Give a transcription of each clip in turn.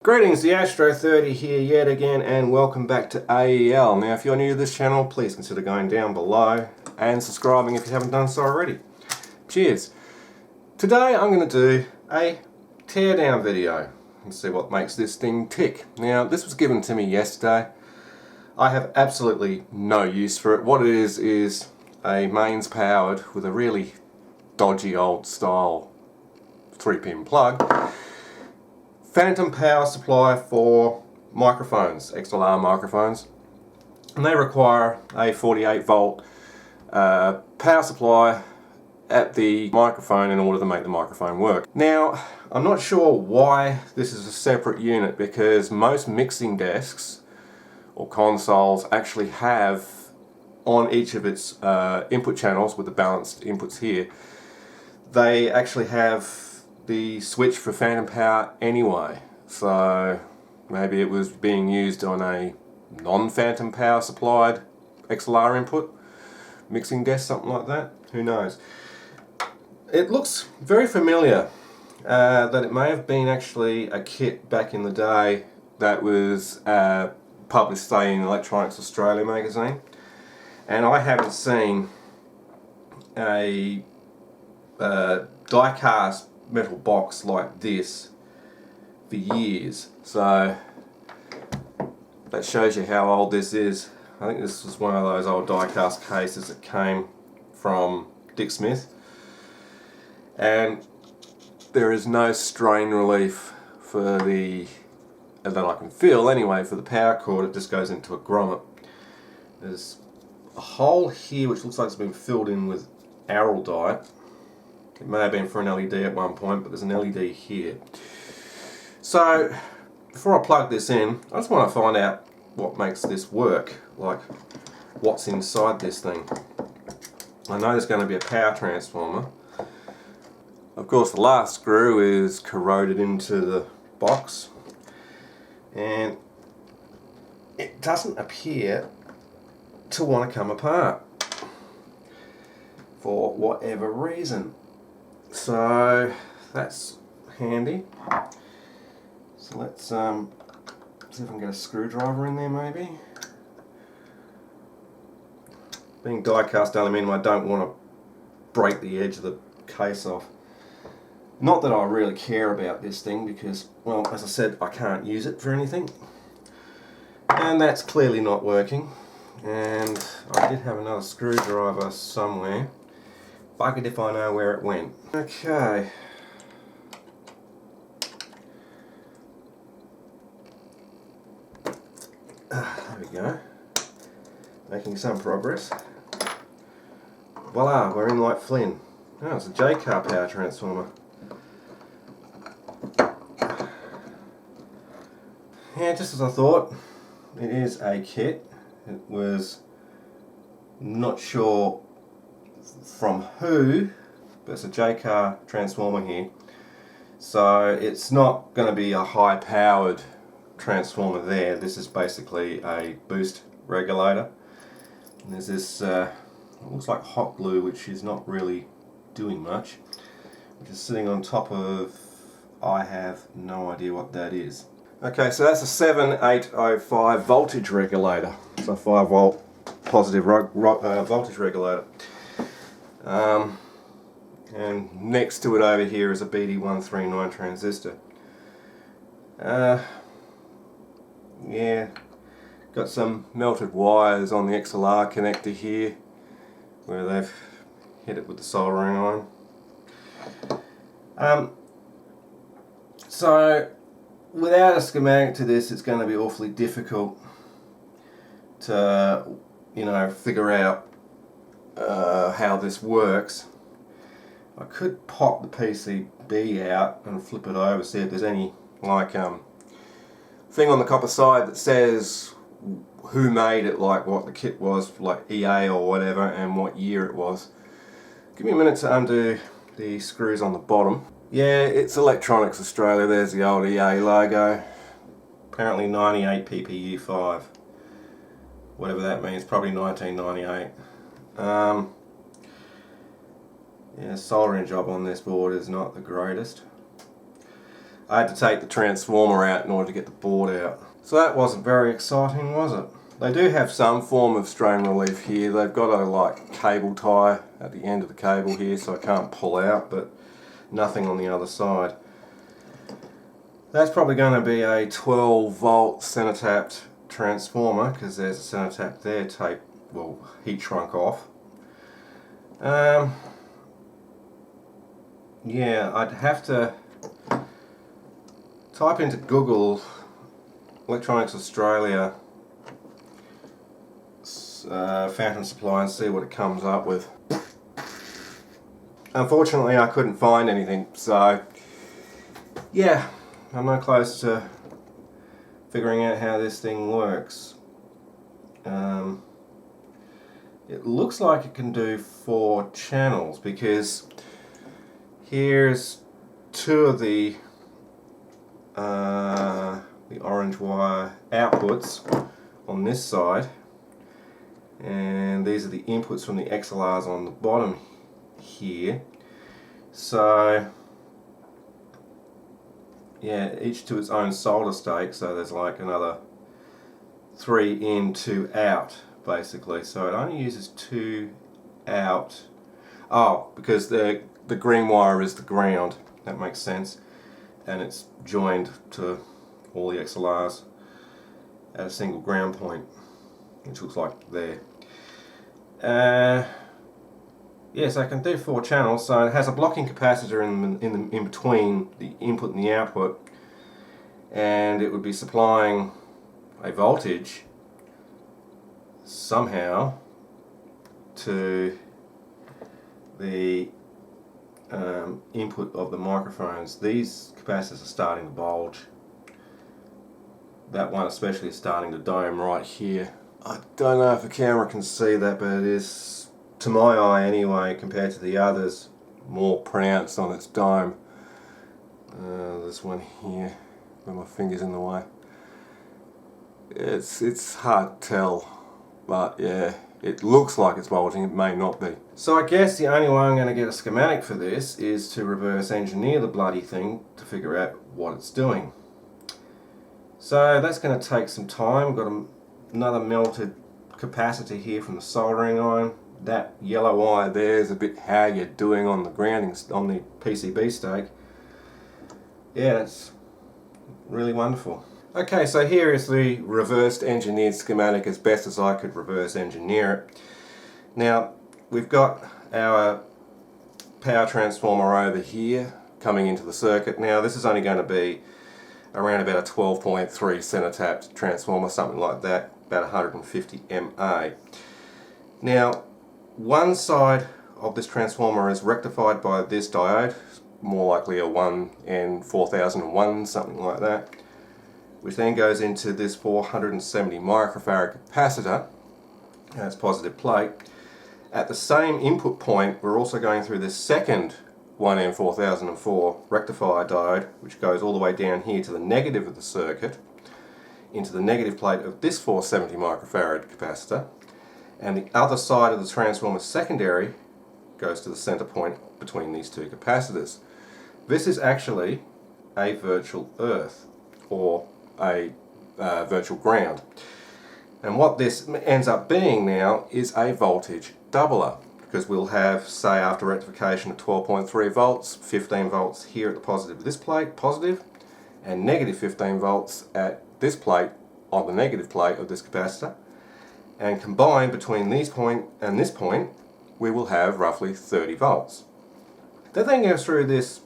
Greetings, the Astro 30 here yet again, and welcome back to AEL. Now, if you're new to this channel, please consider going down below and subscribing if you haven't done so already. Cheers. Today I'm going to do a teardown video and see what makes this thing tick. Now, this was given to me yesterday. I have absolutely no use for it. What it is a mains powered with a really dodgy old style 3-pin plug. Phantom power supply for microphones, XLR microphones, and they require a 48 volt power supply at the microphone in order to make the microphone work. Now, I'm not sure why this is a separate unit, because most mixing desks or consoles actually have on each of its input channels with the balanced inputs here, they actually have the switch for phantom power anyway, so maybe it was being used on a non-phantom power supplied XLR input mixing desk, something like that, who knows. It looks very familiar, that it may have been actually a kit back in the day that was published, say, in Electronics Australia magazine, and I haven't seen a die-cast metal box like this for years, so that shows you how old this is. I think this was one of those old die-cast cases that came from Dick Smith, and there is no strain relief for the, that I can feel anyway, for the power cord. It just goes into a grommet. There's a hole here which looks like it's been filled in with araldite. It may have been for an LED at one point, but there's an LED here. So, before I plug this in, I just want to find out what makes this work, like what's inside this thing. I know there's going to be a power transformer. Of course, the last screw is corroded into the box, and it doesn't appear to want to come apart for whatever reason. So that's handy. So let's see if I can get a screwdriver in there maybe. Being die-cast aluminium, I don't want to break the edge of the case off. Not that I really care about this thing because, well, as I said, I can't use it for anything. And that's clearly not working. And I did have another screwdriver somewhere. Buggered if I know where it went. Okay. There we go. Making some progress. Voila, we're in like Flynn. Oh, it's a J-car power transformer. Yeah, just as I thought. It is a kit. It was not sure from who, but it's a J-car transformer here, so it's not going to be a high powered transformer there. This is basically a boost regulator, and there's this it looks like hot glue, which is not really doing much, which is sitting on top of, I have no idea what that is. Okay, so that's a 7805 voltage regulator. It's a 5 volt positive voltage regulator. And next to it over here is a BD139 transistor. Yeah, got some melted wires on the XLR connector here where they've hit it with the soldering iron. So without a schematic to this, it's going to be awfully difficult to, you know, figure out how this works. I could pop the PCB out and flip it over, see if there's any like thing on the copper side that says who made it, like what the kit was, like EA or whatever, and what year it was. Give me a minute to undo the screws on the bottom. Yeah, it's Electronics Australia. There's the old EA logo. Apparently 98 PPU5. Whatever that means, probably 1998. Yeah, soldering job on this board is not the greatest. I had to take the transformer out in order to get the board out. So that wasn't very exciting, was it? They do have some form of strain relief here. They've got a like cable tie at the end of the cable here, so I can't pull out, but nothing on the other side. That's probably going to be a 12 volt center tapped transformer, because there's a center tap there taped, well, heat shrunk off. Yeah, I'd have to type into Google Electronics Australia phantom supply and see what it comes up with. Unfortunately, I couldn't find anything, so yeah, I'm no close to figuring out how this thing works. It looks like it can do 4 channels, because here's 2 of the orange wire outputs on this side, and these are the inputs from the XLRs on the bottom here. So yeah, each to its own solder state, so there's like another 3 in, 2 out basically. So it only uses 2 out. Oh, because the green wire is the ground, that makes sense, and it's joined to all the XLRs at a single ground point, which looks like there. Yes, I can do 4 channels, so it has a blocking capacitor in between the input and the output, and it would be supplying a voltage somehow to the input of the microphones. These capacitors are starting to bulge. That one especially is starting to dome right here. I don't know if the camera can see that, but it is, to my eye anyway, compared to the others, more pronounced on its dome. This one here, where my finger's in the way. It's hard to tell, but yeah, it looks like it's bulging, it may not be. So I guess the only way I'm going to get a schematic for this is to reverse engineer the bloody thing to figure out what it's doing. So that's going to take some time. Got another melted capacitor here from the soldering iron. That yellow wire there is a bit how you're doing on the grounding on the PCB stake. Yeah, that's really wonderful. Okay, so here is the reversed engineered schematic as best as I could reverse engineer it. Now, we've got our power transformer over here coming into the circuit. Now, this is only going to be around about a 12.3 center tapped transformer, something like that, about 150 MA. Now, one side of this transformer is rectified by this diode, more likely a 1N4001, something like that, which then goes into this 470 microfarad capacitor, and its positive plate. At the same input point, we're also going through this second 1N4004 rectifier diode, which goes all the way down here to the negative of the circuit, into the negative plate of this 470 microfarad capacitor, and the other side of the transformer secondary goes to the center point between these 2 capacitors. This is actually a virtual earth, or a virtual ground. And what this ends up being now is a voltage doubler, because we'll have, say, after rectification of 12.3 volts, 15 volts here at the positive of this plate, positive, and negative 15 volts at this plate on the negative plate of this capacitor. And combined between these point and this point, we will have roughly 30 volts. That then goes through this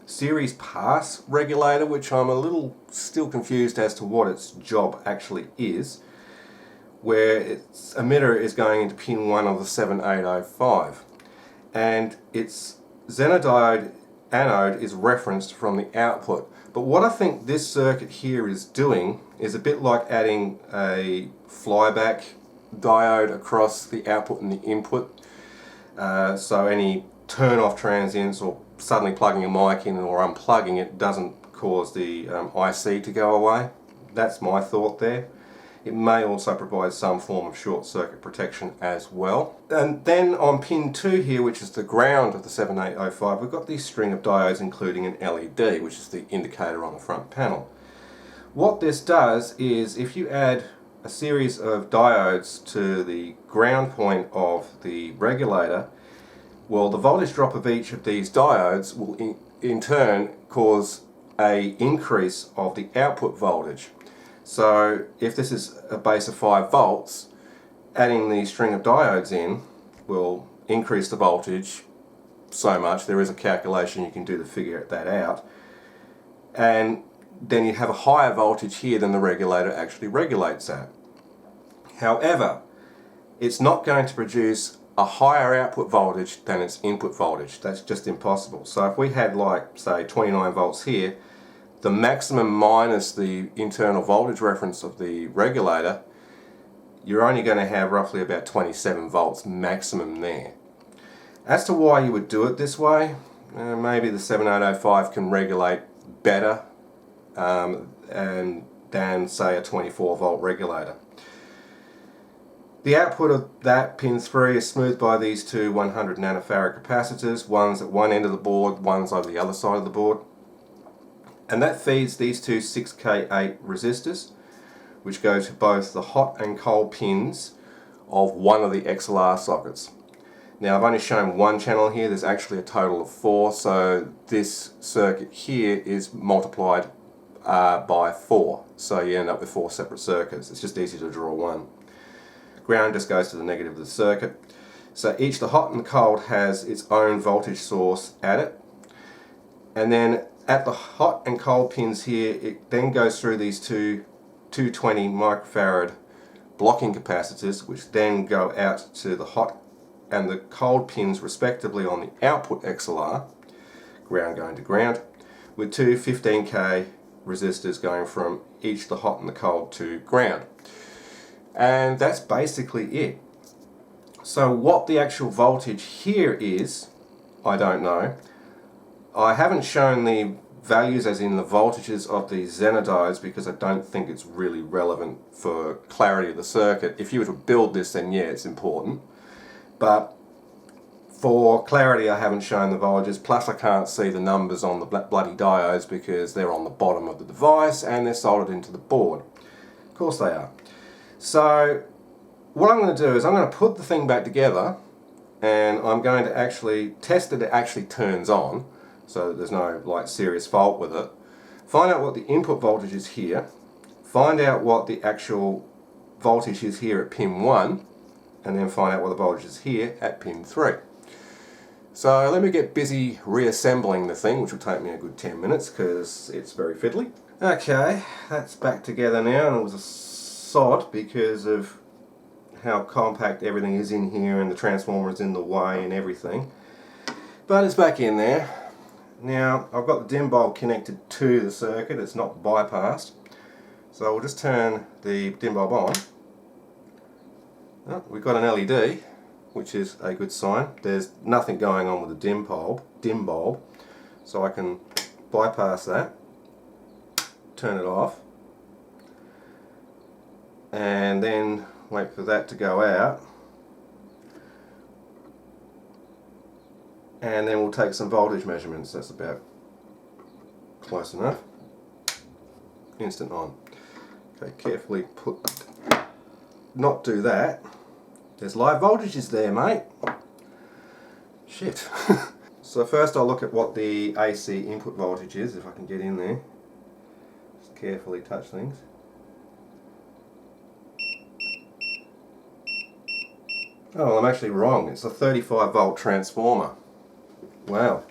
series pass regulator, which I'm a little still confused as to what its job actually is, where its emitter is going into pin 1 of the 7805, and its xenodiode anode is referenced from the output. But what I think this circuit here is doing is a bit like adding a flyback diode across the output and the input, so any turn off transients or suddenly plugging a mic in or unplugging it doesn't cause the IC to go away. That's my thought there. It may also provide some form of short circuit protection as well. And then on pin 2 here, which is the ground of the 7805, we've got this string of diodes including an LED, which is the indicator on the front panel. What this does is, if you add a series of diodes to the ground point of the regulator, well, the voltage drop of each of these diodes will in turn cause an increase of the output voltage. So if this is a base of 5 volts, adding the string of diodes in will increase the voltage so much. There is a calculation you can do to figure that out. And then you have a higher voltage here than the regulator actually regulates at. However, it's not going to produce a higher output voltage than its input voltage. That's just impossible. So if we had, like, say 29 volts here, the maximum minus the internal voltage reference of the regulator, you're only going to have roughly about 27 volts maximum there. As to why you would do it this way, maybe the 7805 can regulate better than say a 24 volt regulator. The output of that pin 3 is smoothed by these two 100 nanofarad capacitors. One's at one end of the board, one's on the other side of the board. And that feeds these two 6K8 resistors, which go to both the hot and cold pins of one of the XLR sockets. Now, I've only shown one channel here. There's actually a total of 4, so this circuit here is multiplied by 4. So you end up with 4 separate circuits. It's just easy to draw one. Ground just goes to the negative of the circuit. So each, the hot and the cold, has its own voltage source at it. And then at the hot and cold pins here, it then goes through these two 220 microfarad blocking capacitors, which then go out to the hot and the cold pins respectively on the output XLR, ground going to ground, with two 15K resistors going from each the hot and the cold to ground. And that's basically it. So what the actual voltage here is, I don't know. I haven't shown the values as in the voltages of the Zener diodes because I don't think it's really relevant for clarity of the circuit. If you were to build this, then yeah, it's important. But for clarity, I haven't shown the voltages, plus I can't see the numbers on the bloody diodes because they're on the bottom of the device and they're soldered into the board. Of course they are. So what I'm going to do is I'm going to put the thing back together and I'm going to actually test that it actually turns on, so that there's no like serious fault with it. Find out what the input voltage is here, find out what the actual voltage is here at pin 1, and then find out what the voltage is here at pin 3. So let me get busy reassembling the thing, which will take me a good 10 minutes because it's very fiddly. Okay, that's back together now, and it was a sod because of how compact everything is in here and the transformer is in the way and everything. But it's back in there. Now I've got the dim bulb connected to the circuit, it's not bypassed. So we'll just turn the dim bulb on. Oh, we've got an LED, which is a good sign. There's nothing going on with the dim bulb, so I can bypass that, turn it off, and then wait for that to go out, and then we'll take some voltage measurements. That's about close enough. Instant on. Okay, carefully not do that. There's live voltages there, mate. Shit. So first I'll look at what the AC input voltage is, if I can get in there. Just carefully touch things. Oh, well, I'm actually wrong. It's a 35 volt transformer. Wow.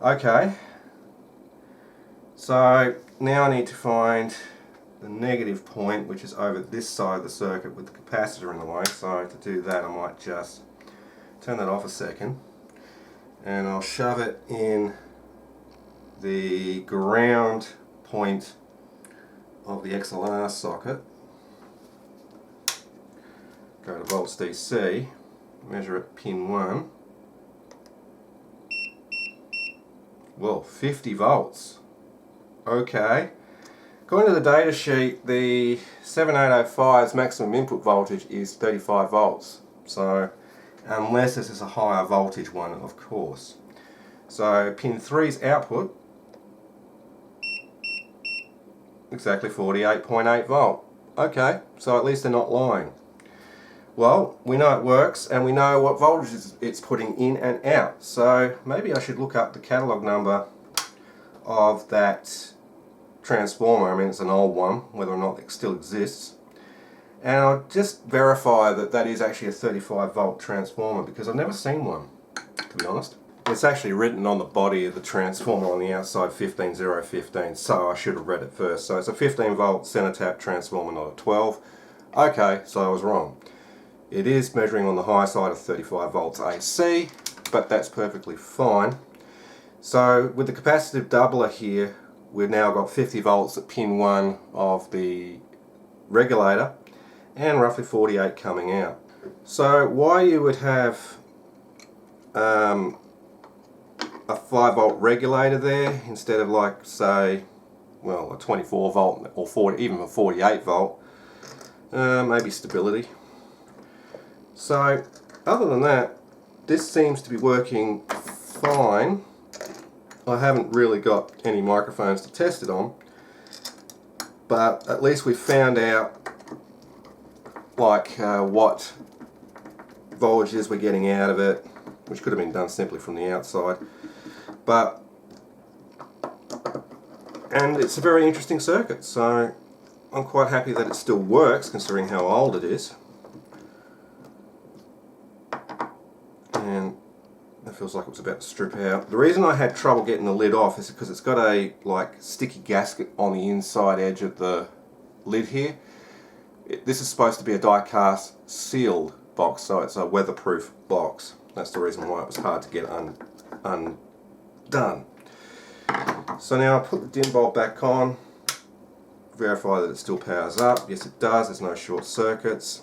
Okay. So now I need to find the negative point, which is over this side of the circuit with the capacitor in the way. So to do that, I might just turn that off a second, and I'll shove it in the ground point of the XLR socket. Go to volts DC, measure at pin 1. Well, 50 volts. Okay. According to the data sheet, the 7805's maximum input voltage is 35 volts. So, unless this is a higher voltage one, of course. So, pin 3's output, exactly 48.8 volt. Okay, so at least they're not lying. Well, we know it works and we know what voltage it's putting in and out. So maybe I should look up the catalogue number of that transformer. I mean, it's an old one, whether or not it still exists. And I'll just verify that that is actually a 35 volt transformer, because I've never seen one, to be honest. It's actually written on the body of the transformer on the outside, 15015, so I should have read it first. So it's a 15 volt center tap transformer, not a 12. Okay, so I was wrong. It is measuring on the high side of 35 volts AC, but that's perfectly fine. So with the capacitive doubler here, we've now got 50 volts at pin 1 of the regulator and roughly 48 coming out. So why you would have a 5 volt regulator there instead of, like, say, well, a 24 volt or 40, even a 48 volt, maybe stability. So other than that, this seems to be working fine. I haven't really got any microphones to test it on, but at least we found out what voltages we're getting out of it, which could have been done simply from the outside. And it's a very interesting circuit, so I'm quite happy that it still works considering how old it is. And that feels like it was about to strip out. The reason I had trouble getting the lid off is because it's got a sticky gasket on the inside edge of the lid here. This is supposed to be a die-cast sealed box, so it's a weatherproof box. That's the reason why it was hard to get undone. So now I'll put the DIN bolt back on, verify that it still powers up. Yes, it does. There's no short circuits.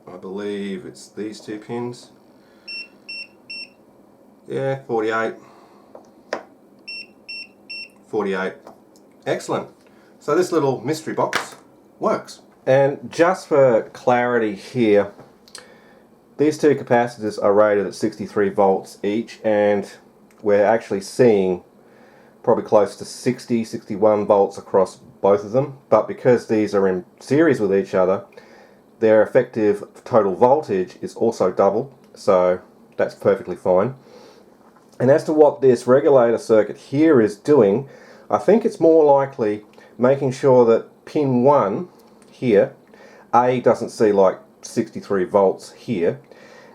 I believe it's these two pins. Yeah, 48. 48. Excellent. So this little mystery box works. And just for clarity here, these two capacitors are rated at 63 volts each, and we're actually seeing probably close to 60, 61 volts across both of them. But because these are in series with each other, their effective total voltage is also double, so that's perfectly fine. And as to what this regulator circuit here is doing, I think it's more likely making sure that pin 1 here, A, doesn't see like 63 volts here,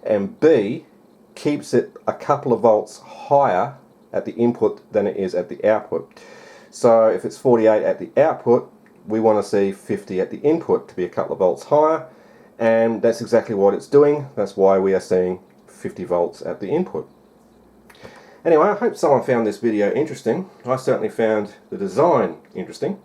and B, keeps it a couple of volts higher at the input than it is at the output. So if it's 48 at the output, we want to see 50 at the input to be a couple of volts higher, and that's exactly what it's doing. That's why we are seeing 50 volts at the input. Anyway, I hope someone found this video interesting. I certainly found the design interesting.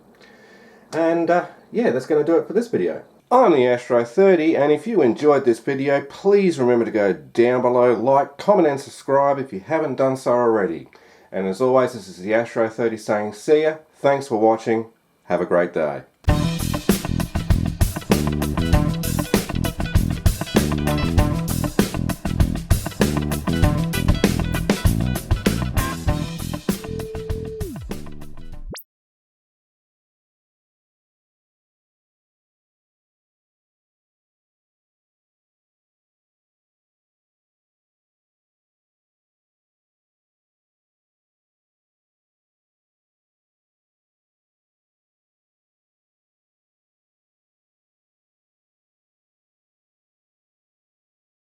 And yeah, that's going to do it for this video. I'm the Astro 30, and if you enjoyed this video, please remember to go down below, like, comment and subscribe if you haven't done so already. And as always, this is the Astro 30 saying see ya, thanks for watching, have a great day.